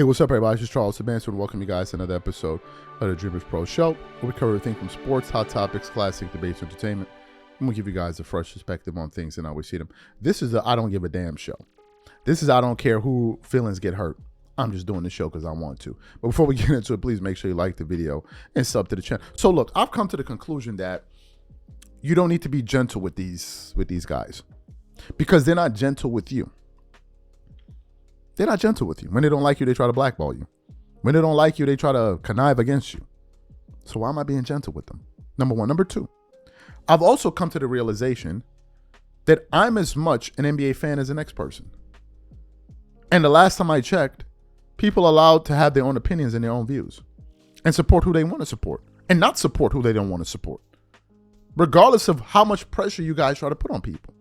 Hey, what's up, everybody? This is Charles Sabanson and welcome you guys to another episode of the Dreamers Pro Show, where we cover everything from sports, hot topics, classic debates, entertainment, and we give you guys a fresh perspective on things and how we see them. This is the I don't give a damn show. This is I don't care who feelings get hurt. I'm just doing the show because I want to. But before we get into it, please make sure you like the video and sub to the channel. So look, I've come to the conclusion that you don't need to be gentle with these guys because they're not gentle with you. They're not gentle with you. When they don't like you, they try to blackball you. When they don't like you, they try to connive against you. So why am I being gentle with them? Number one. Number two, I've also come to the realization that I'm as much an NBA fan as the next person. And the last time I checked, people are allowed to have their own opinions and their own views and support who they want to support and not support who they don't want to support, regardless of how much pressure you guys try to put on people.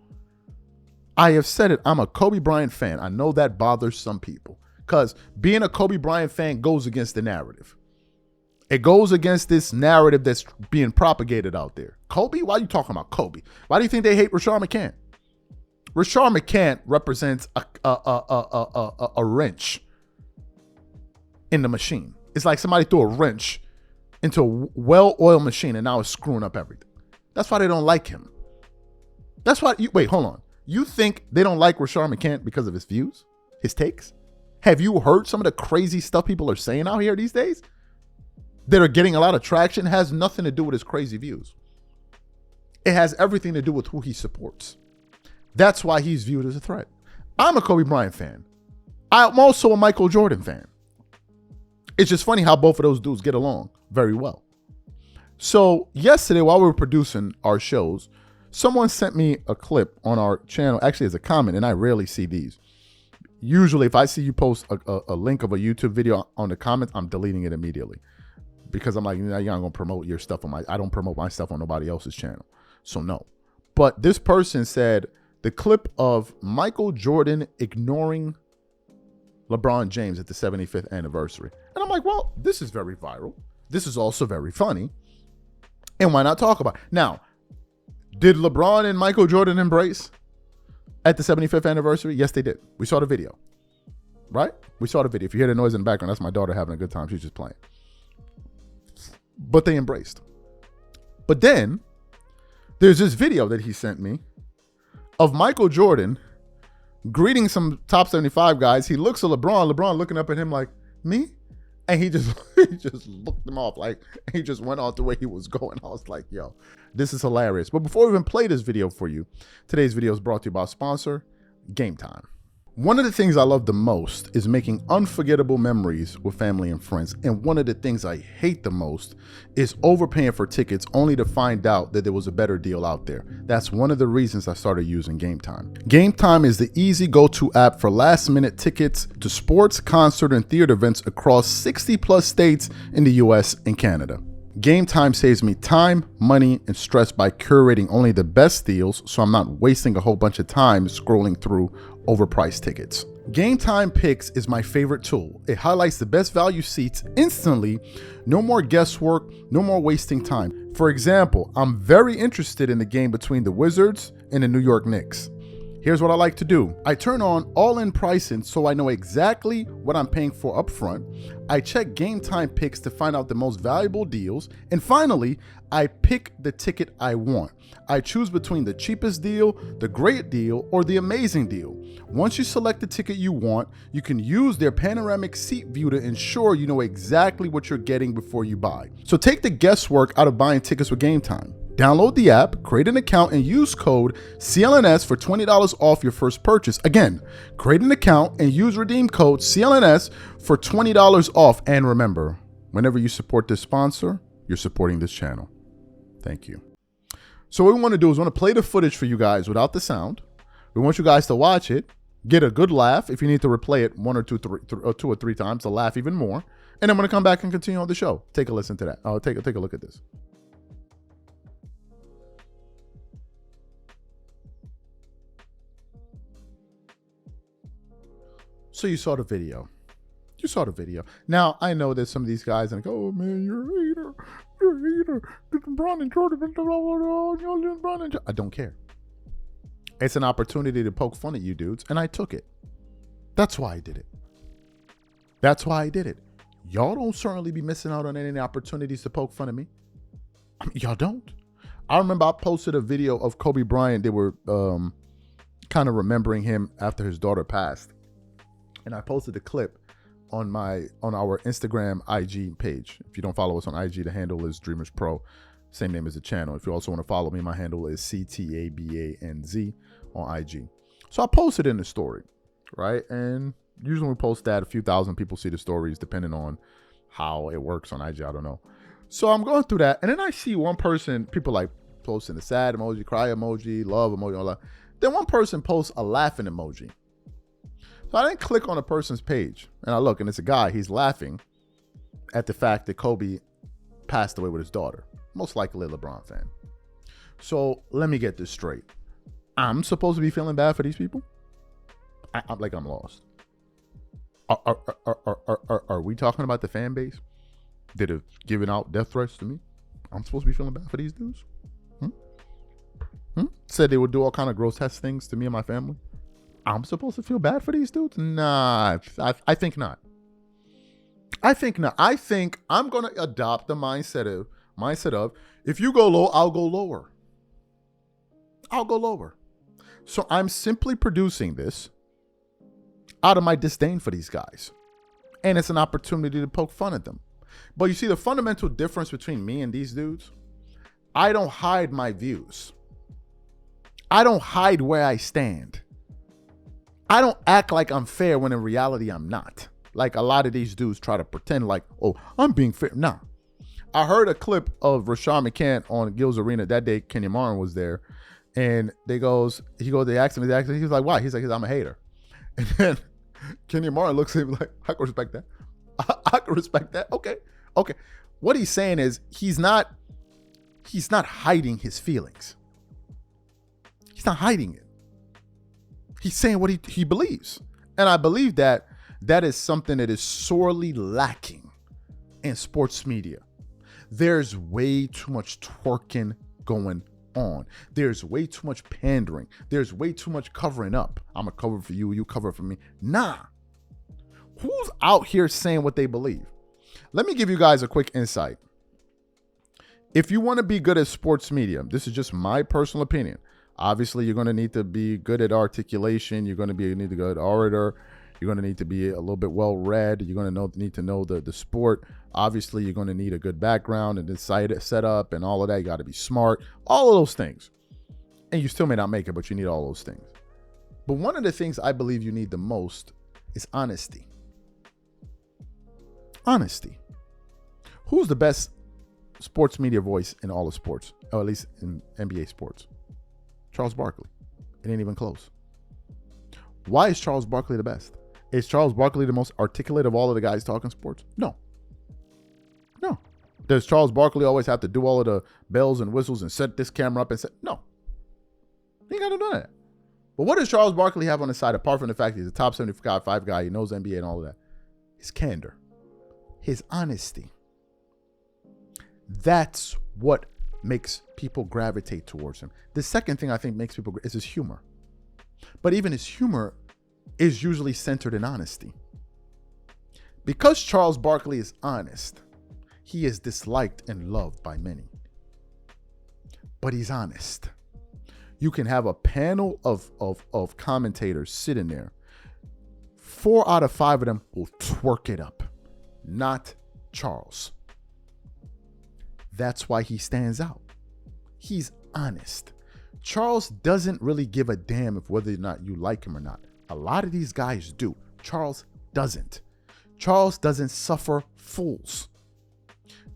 I have said it, I'm a Kobe Bryant fan. I know that bothers some people because being a Kobe Bryant fan goes against the narrative. It goes against this narrative that's being propagated out there. Kobe? Why are you talking about Kobe? Why do you think they hate Rashard McCann? Rashard McCann represents a wrench in the machine. It's like somebody threw a wrench into a well-oiled machine and now it's screwing up everything. That's why they don't like him. That's why, wait, hold on. You think they don't like Rashard McCann because of his views, his takes? Have you heard some of the crazy stuff people are saying out here these days that are getting a lot of traction? It has nothing to do with his crazy views. It has everything to do with who he supports. That's why he's viewed as a threat. I'm a Kobe Bryant fan. I'm also a Michael Jordan fan. It's just funny how both of those dudes get along very well. So yesterday, while we were producing our shows, someone sent me a clip on our channel, actually as a comment, and I rarely see these. Usually, if I see you post a link of a YouTube video on the comments, I'm deleting it immediately because I'm like, you're not going to promote your stuff on I don't promote my stuff on nobody else's channel. So no. But this person said the clip of Michael Jordan ignoring LeBron James at the 75th anniversary. And I'm like, well, this is very viral. This is also very funny. And why not talk about it? Now, did LeBron and Michael Jordan embrace at the 75th anniversary? Yes, they did. We saw the video, right? We saw the video. If you hear the noise in the background, that's my daughter having a good time. She's just playing. But they embraced. But then there's this video that he sent me of Michael Jordan greeting some top 75 guys. He looks at LeBron looking up at him like, me? And he just looked him off, like he just went off the way he was going. I was like, yo, this is hilarious. But before we even play this video for you, today's video is brought to you by our sponsor, Game Time. One of the things I love the most is making unforgettable memories with family and friends. And one of the things I hate the most is overpaying for tickets only to find out that there was a better deal out there. That's one of the reasons I started using Game Time. Game Time is the easy go-to app for last-minute tickets to sports, concert, and theater events across 60+ states in the US and Canada. Game Time saves me time, money, and stress by curating only the best deals, so I'm not wasting a whole bunch of time scrolling through overpriced tickets. Game Time Picks is my favorite tool. It highlights the best value seats instantly. No more guesswork, no more wasting time. For example, I'm very interested in the game between the Wizards and the New York Knicks. Here's what I like to do. I turn on all-in pricing so I know exactly what I'm paying for up front. I check Game Time Picks to find out the most valuable deals. And finally, I pick the ticket I want. I choose between the cheapest deal, the great deal, or the amazing deal. Once you select the ticket you want, you can use their panoramic seat view to ensure you know exactly what you're getting before you buy. So take the guesswork out of buying tickets with Game Time. Download the app, create an account, and use code CLNS for $20 off your first purchase. Again, create an account and use redeem code CLNS for $20 off. And remember, whenever you support this sponsor, you're supporting this channel. Thank you. So what we want to do is we want to play the footage for you guys without the sound. We want you guys to watch it, get a good laugh. If you need to replay it two or three times to laugh even more. And I'm going to come back and continue on the show. Take a listen to that. Take a look at this. So you saw the video. You saw the video. Now, I know that some of these guys are like, oh, man, you're a hater. You're a hater. LeBron and Jordan. I don't care. It's an opportunity to poke fun at you dudes, and I took it. That's why I did it. That's why I did it. Y'all don't certainly be missing out on any opportunities to poke fun of me. I mean, y'all don't. I remember I posted a video of Kobe Bryant. They were kind of remembering him after his daughter passed. And I posted a clip on our Instagram IG page. If you don't follow us on IG, the handle is Dreamers Pro. Same name as the channel. If you also want to follow me, my handle is CTABANZ on IG. So I posted in the story, right? And usually when we post that, a few thousand people see the stories, depending on how it works on IG. I don't know. So I'm going through that, and then I see one person, people like posting a sad emoji, cry emoji, love emoji, all that. Then one person posts a laughing emoji. So I didn't click on a person's page, and I look, and it's a guy. He's laughing at the fact that Kobe passed away with his daughter. Most likely a LeBron fan. So let me get this straight. I'm supposed to be feeling bad for these people? I'm lost. Are we talking about the fan base that have given out death threats to me? I'm supposed to be feeling bad for these dudes? Said they would do all kind of grotesque things to me and my family. I'm supposed to feel bad for these dudes? Nah, I think not. I think not. I think I'm going to adopt the mindset of if you go low, I'll go lower. I'll go lower. So I'm simply producing this out of my disdain for these guys. And it's an opportunity to poke fun at them. But you see, the fundamental difference between me and these dudes, I don't hide my views. I don't hide where I stand. I don't act like I'm fair when in reality I'm not. Like a lot of these dudes try to pretend like, oh, I'm being fair. Nah. I heard a clip of Rashad McCann on Gil's Arena. That day, Kenny Martin was there. And they asked him, he was like, why? He's like, I'm a hater. And then Kenny Martin looks at him like, I can respect that. I can respect that. Okay. What he's saying is he's not hiding his feelings. He's not hiding it. He's saying what he believes. And I believe that is something that is sorely lacking in sports media. There's way too much twerking going on. There's way too much pandering. There's way too much covering up. I'm a cover for you, you cover for me. Nah. Who's out here saying what they believe? Let me give you guys a quick insight. If you want to be good at sports media, this is just my personal opinion. Obviously, you're going to need to be good at articulation. You're going to need to be a good orator. You're going to need to be a little bit well-read. You're going to need to know the sport. Obviously, you're going to need a good background and the site set up and all of that. You got to be smart. All of those things. And you still may not make it, but you need all those things. But one of the things I believe you need the most is honesty. Honesty. Who's the best sports media voice in all of sports? Or at least in NBA sports? Charles Barkley. It ain't even close. Why is Charles Barkley the best? Is Charles Barkley the most articulate of all of the guys talking sports? No. Does Charles Barkley always have to do all of the bells and whistles and set this camera up and set? No. He ain't got to do that. But what does Charles Barkley have on his side, apart from the fact he's a top 75 guy, he knows NBA and all of that? His candor. His honesty. That's what makes people gravitate towards him. The second thing I think makes people is his humor. But even his humor is usually centered in honesty. Because Charles Barkley is honest, he is disliked and loved by many. But he's honest. You can have a panel of commentators sitting there. 4 out of 5 of them will twerk it up. Not Charles. That's why he stands out. He's honest. Charles doesn't really give a damn if whether or not you like him or not. A lot of these guys do. Charles doesn't. Charles doesn't suffer fools.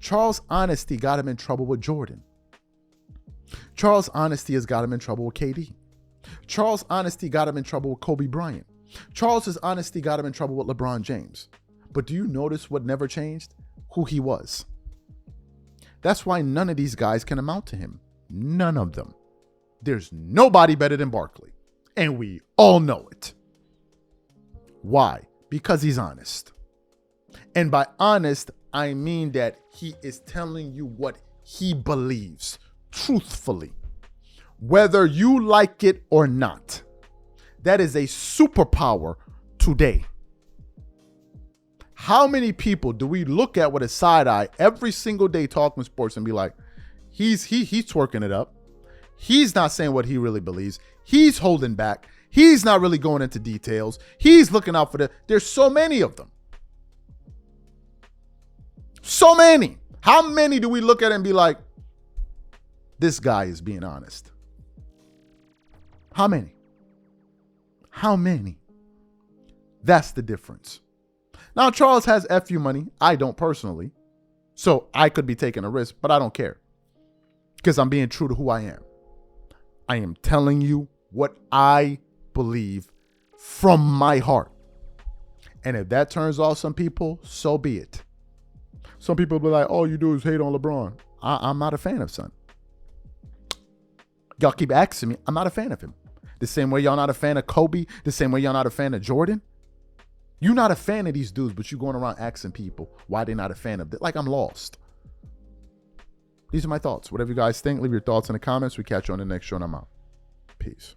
Charles' honesty got him in trouble with Jordan. Charles' honesty has got him in trouble with KD. Charles' honesty got him in trouble with Kobe Bryant. Charles' honesty got him in trouble with LeBron James. But do you notice what never changed? Who he was. That's why none of these guys can amount to him. None of them. There's nobody better than Barkley. And we all know it. Why? Because he's honest. And by honest, I mean that he is telling you what he believes truthfully, whether you like it or not. That is a superpower today. How many people do we look at with a side eye every single day talking sports and be like, he's twerking it up. He's not saying what he really believes. He's holding back. He's not really going into details. He's looking out for there's so many of them. So many. How many do we look at and be like, this guy is being honest? How many? How many? That's the difference. Now, Charles has FU money. I don't personally. So I could be taking a risk, but I don't care. Because I'm being true to who I am. I am telling you what I believe from my heart. And if that turns off some people, so be it. Some people be like, all you do is hate on LeBron. I'm not a fan of son. Y'all keep asking me. I'm not a fan of him. The same way y'all not a fan of Kobe. The same way y'all not a fan of Jordan. You're not a fan of these dudes, but you going around asking people why they're not a fan of it. Like I'm lost. These are my thoughts. Whatever you guys think, leave your thoughts in the comments. We catch you on the next show and I'm out. Peace.